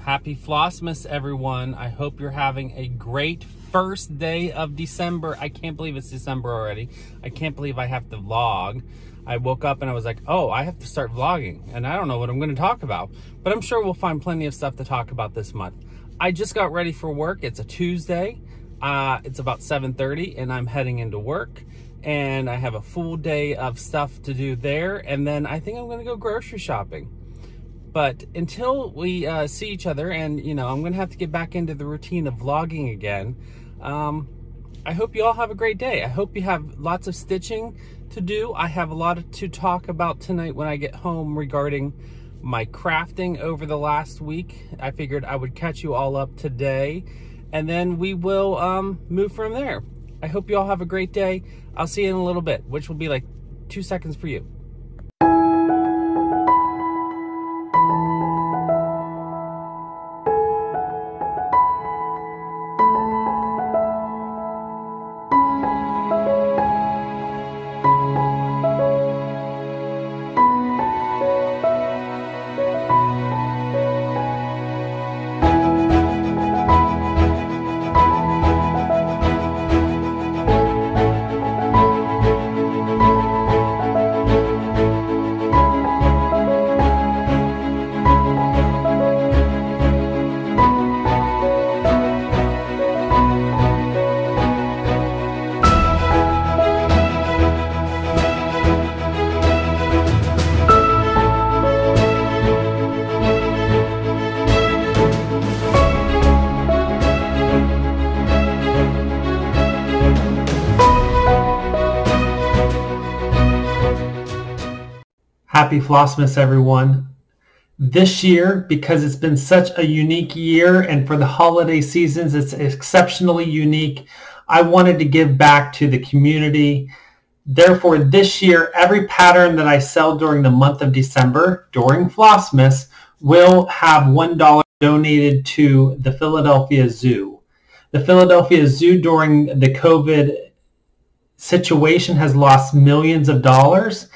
Happy Flossmas, everyone. I hope you're having a great first day of December. I can't believe it's December already. I can't believe I have to vlog. I woke up and I was like, oh, I have to start vlogging, and I don't know what I'm going to talk about, but I'm sure we'll find plenty of stuff to talk about this month. I just got ready for work. It's a Tuesday. It's about 7:30 and I'm heading into work, and I have a full day of stuff to do there, and then I think I'm going to go grocery shopping. But until we see each other, and I'm going to have to get back into the routine of vlogging again, I hope you all have a great day. I hope you have lots of stitching to do. I have a lot to talk about tonight when I get home regarding my crafting over the last week. I figured I would catch you all up today, and then we will move from there. I hope you all have a great day. I'll see you in a little bit, which will be like 2 seconds for you. Happy Flossmas, everyone. This year, because it's been such a unique year, and for the holiday seasons, it's exceptionally unique, I wanted to give back to the community. Therefore, this year, every pattern that I sell during the month of December, during Flossmas, will have $1 donated to the Philadelphia Zoo. The Philadelphia Zoo, during the COVID situation, has lost millions of dollars.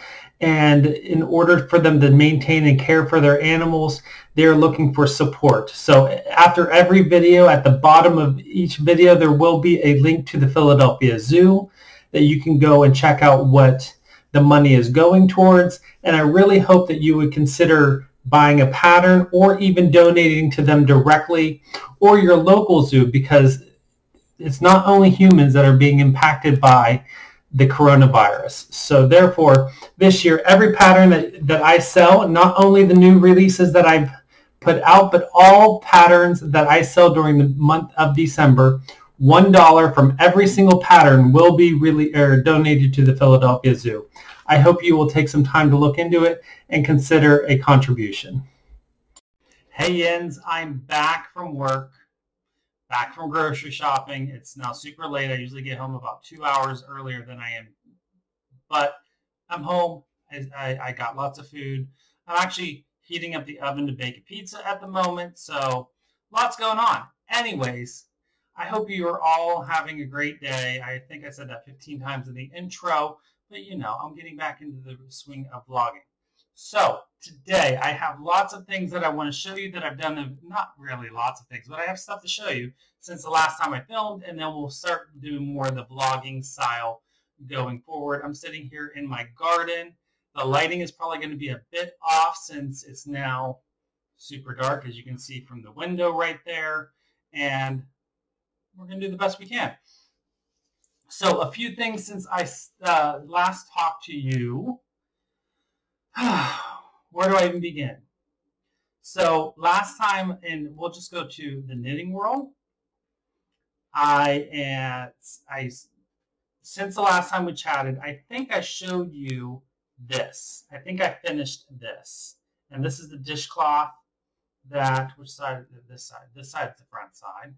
And in order for them to maintain and care for their animals, they're looking for support. So after every video, at the bottom of each video, there will be a link to the Philadelphia Zoo that you can go and check out what the money is going towards. And I really hope that you would consider buying a pattern or even donating to them directly, or your local zoo, because it's not only humans that are being impacted by the coronavirus. So therefore, this year, every pattern that I sell, not only the new releases that I've put out, but all patterns that I sell during the month of December, $1 from every single pattern will be donated to the Philadelphia Zoo. I hope you will take some time to look into it and consider a contribution. Hey Yins, I'm back from work. Back from grocery shopping. It's now super late. I usually get home about 2 hours earlier than I am, but I'm home. I got lots of food. I'm actually heating up the oven to bake a pizza at the moment, so lots going on. Anyways, I hope you are all having a great day. I think I said that 15 times in the intro, but I'm getting back into the swing of vlogging. So today I have lots of things that I want to show you that I've done. Not really lots of things, but I have stuff to show you since the last time I filmed, and then we'll start doing more of the vlogging style going forward. I'm sitting here in my garden. The lighting is probably going to be a bit off since it's now super dark, as you can see from the window right there, and we're going to do the best we can. So a few things since I last talked to you. Where do I even begin? So last time, and we'll just go to the knitting world. Since the last time we chatted, I think I showed you this. I think I finished this, and this is the dishcloth. Which side? This side. This side is the front side.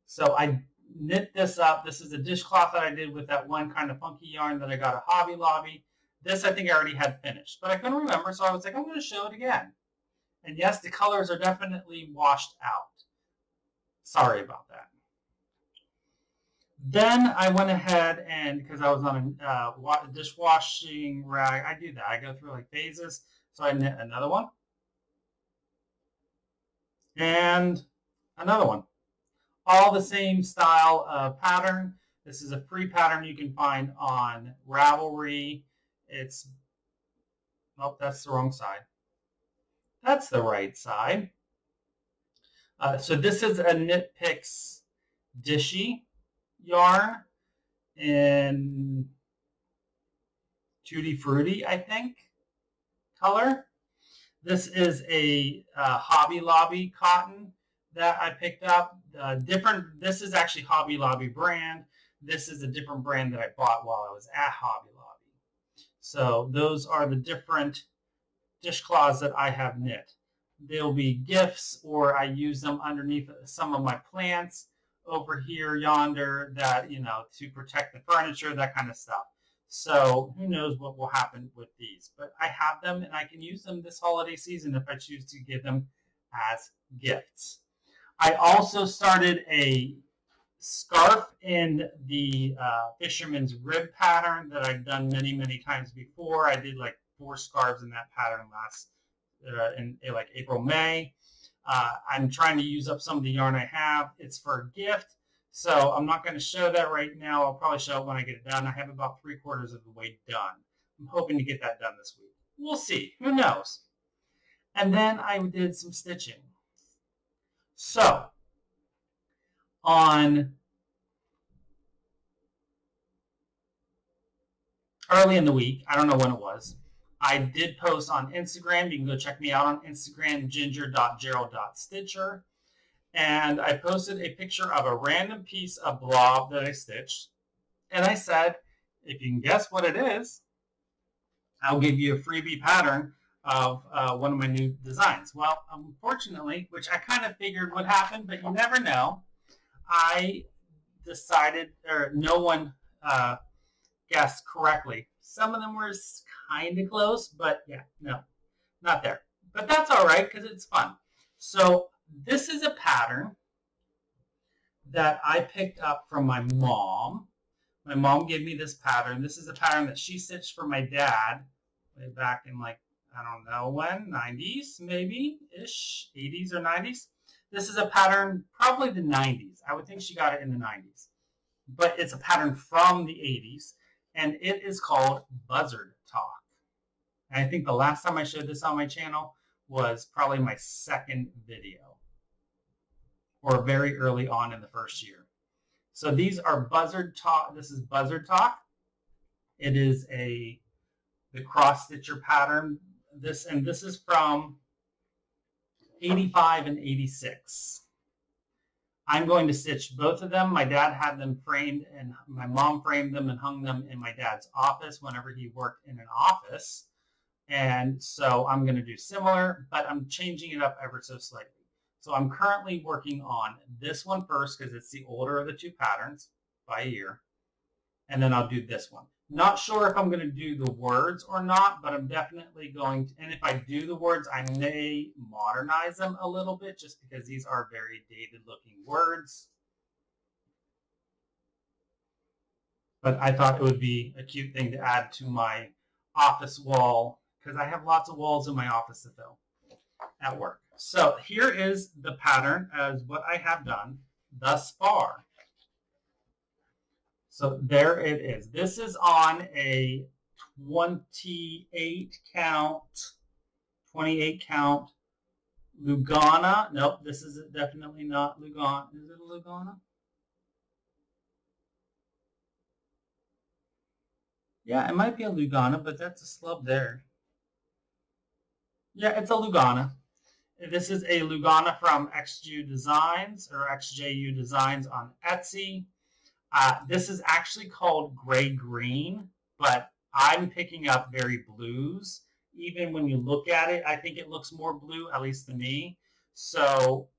So I knit this up. This is the dishcloth that I did with that one kind of funky yarn that I got at Hobby Lobby. This I think I already had finished, but I couldn't remember, so I was like, I'm going to show it again. And yes, the colors are definitely washed out. Sorry about that. Then I went ahead and, because I was on a dishwashing rag, I do that. I go through like phases. So I knit another one. And another one. All the same style of pattern. This is a free pattern you can find on Ravelry. It's, nope, that's the wrong side. That's the right side. So this is a Knit Picks Dishy yarn in Tutti Frutti, I think, color. This is a Hobby Lobby cotton that I picked up. This is actually Hobby Lobby brand. This is a different brand that I bought while I was at Hobby Lobby. So those are the different dishcloths that I have knit. They'll be gifts, or I use them underneath some of my plants over here, yonder, that, you know, to protect the furniture, that kind of stuff. So who knows what will happen with these. But I have them, and I can use them this holiday season if I choose to give them as gifts. I also started a scarf in the Fisherman's Rib pattern that I've done many, many times before. I did like 4 scarves in that pattern last in like April, May. I'm trying to use up some of the yarn I have. It's for a gift, so I'm not going to show that right now. I'll probably show it when I get it done. I have about 3/4 of the way done. I'm hoping to get that done this week. We'll see. Who knows? And then I did some stitching. So on early in the week, I don't know when it was, I did post on Instagram. You can go check me out on Instagram, ginger.gerald.stitcher. And I posted a picture of a random piece of blob that I stitched. And I said, if you can guess what it is, I'll give you a freebie pattern of one of my new designs. Well, unfortunately, which I kind of figured would happen, but you never know, I decided, or no one guessed correctly. Some of them were kind of close, but yeah, no, not there. But that's all right, because it's fun. So this is a pattern that I picked up from my mom. My mom gave me this pattern. This is a pattern that she stitched for my dad way back in, like, I don't know when, 90s maybe-ish, 80s or 90s. This is a pattern, probably the 90s. I would think she got it in the 90s. But it's a pattern from the 80s, and it is called Buzzard Talk. And I think the last time I showed this on my channel was probably my second video, or very early on in the first year. So these are Buzzard Talk. This is Buzzard Talk. It is the cross stitcher pattern. This is from 85 and 86. I'm going to stitch both of them. My dad had them framed, and my mom framed them and hung them in my dad's office whenever he worked in an office. And so I'm going to do similar, but I'm changing it up ever so slightly. So I'm currently working on this one first because it's the older of the two patterns by a year. And then I'll do this one. Not sure if I'm going to do the words or not, but I'm definitely going to. And if I do the words, I may modernize them a little bit just because these are very dated looking words. But I thought it would be a cute thing to add to my office wall because I have lots of walls in my office to fill at work. So here is the pattern as what I have done thus far. So there it is. This is on a 28 count Lugana. Nope, this is definitely not Lugana. Is it a Lugana? Yeah, it might be a Lugana, but that's a slub there. Yeah, it's a Lugana. This is a Lugana from XJU Designs or XJU Designs on Etsy. This is actually called gray green, but I'm picking up very blues. Even when you look at it, I think it looks more blue, at least to me. So,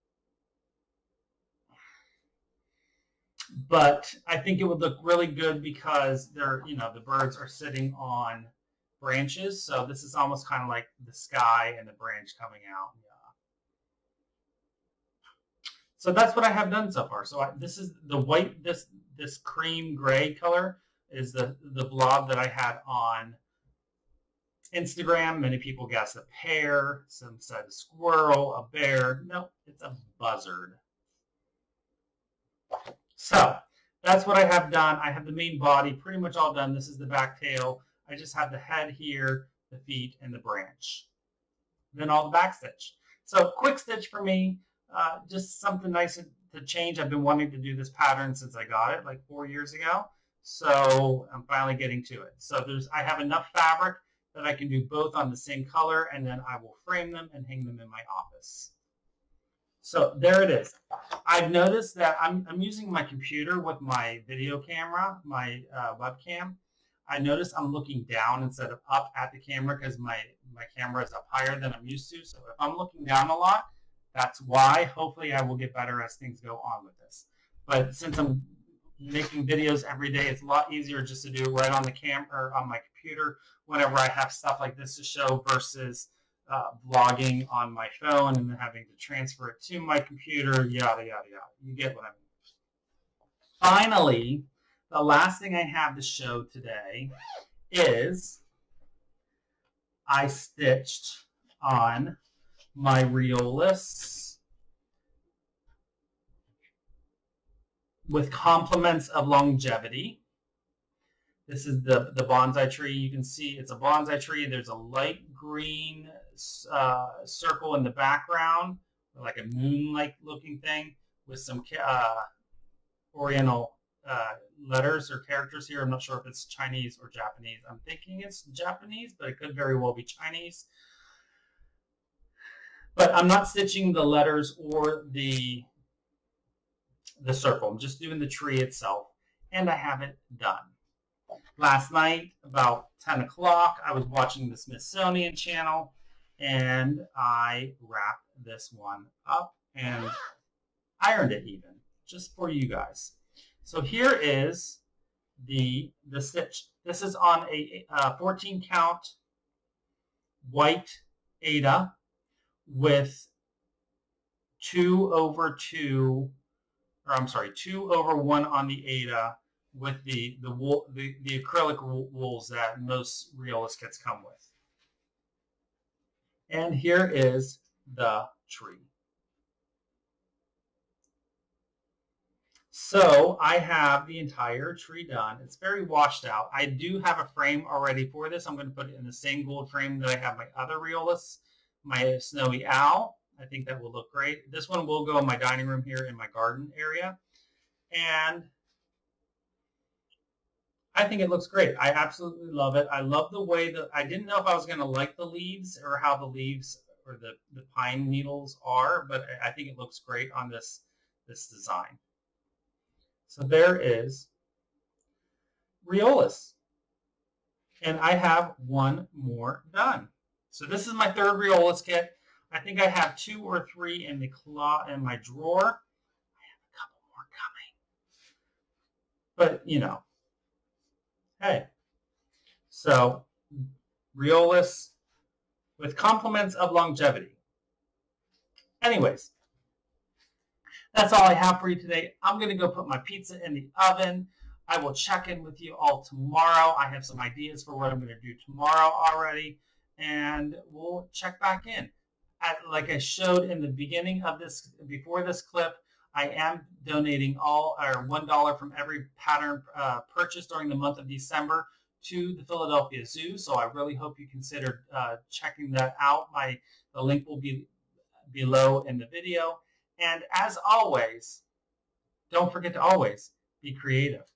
but I think it would look really good because they're, you know, the birds are sitting on branches. So this is almost kind of like the sky and the branch coming out. Yeah. So that's what I have done so far. So this is the white, this cream gray color is the blob that I had on Instagram, many people guess a pear, some said a squirrel, a bear. No, it's a buzzard. So that's what I have done. I have the main body pretty much all done. This is the back tail. I just have the head here, the feet, and the branch. Then all the back stitch. So quick stitch for me, just something nice to change. I've been wanting to do this pattern since I got it like 4 years ago. So I'm finally getting to it. So I have enough fabric that I can do both on the same color, and then I will frame them and hang them in my office. So there it is. I've noticed that I'm using my computer with my video camera, my webcam. I notice I'm looking down instead of up at the camera because my camera is up higher than I'm used to. So if I'm looking down a lot, that's why. Hopefully I will get better as things go on with this. But since I'm making videos every day, it's a lot easier just to do it right on the camera or on my computer whenever I have stuff like this to show versus vlogging on my phone and then having to transfer it to my computer, yada, yada, yada. You get what I mean. Finally, the last thing I have to show today is I stitched on my Reolus with compliments of longevity. This is the bonsai tree. You can see it's a bonsai tree. There's a light green circle in the background, like a moon-like looking thing with some Oriental letters or characters here. I'm not sure if it's Chinese or Japanese. I'm thinking it's Japanese, but it could very well be Chinese. But I'm not stitching the letters or the circle. I'm just doing the tree itself, and I have it done. Last night, about 10 o'clock, I was watching the Smithsonian Channel, and I wrapped this one up and ironed it even, just for you guys. So here is the stitch. This is on a 14 count white Aida with 2 over 1 on the Aida with the acrylic wools that most Reolus kits come with. And here is the tree. So I have the entire tree done. It's very washed out. I do have a frame already for this. I'm going to put it in the same gold frame that I have my other Reolus, my Snowy Owl. I think that will look great. This one will go in my dining room here in my garden area. And I think it looks great. I absolutely love it. I love the way that I didn't know if I was going to like the leaves or how the leaves or the pine needles are, but I think it looks great on this design. So there is Reolus. And I have one more done. So this is my third Reolus kit. I think I have 2 or 3 in my drawer. I have a couple more coming. But, you know, hey. So, Reolus with compliments of longevity. Anyways, that's all I have for you today. I'm going to go put my pizza in the oven. I will check in with you all tomorrow. I have some ideas for what I'm going to do tomorrow already, and we'll check back in. Like I showed in the beginning of this, before this clip, I am donating $1 from every pattern purchased during the month of December to the Philadelphia Zoo. So I really hope you consider checking that out. The link will be below in the video. And as always, don't forget to always be creative.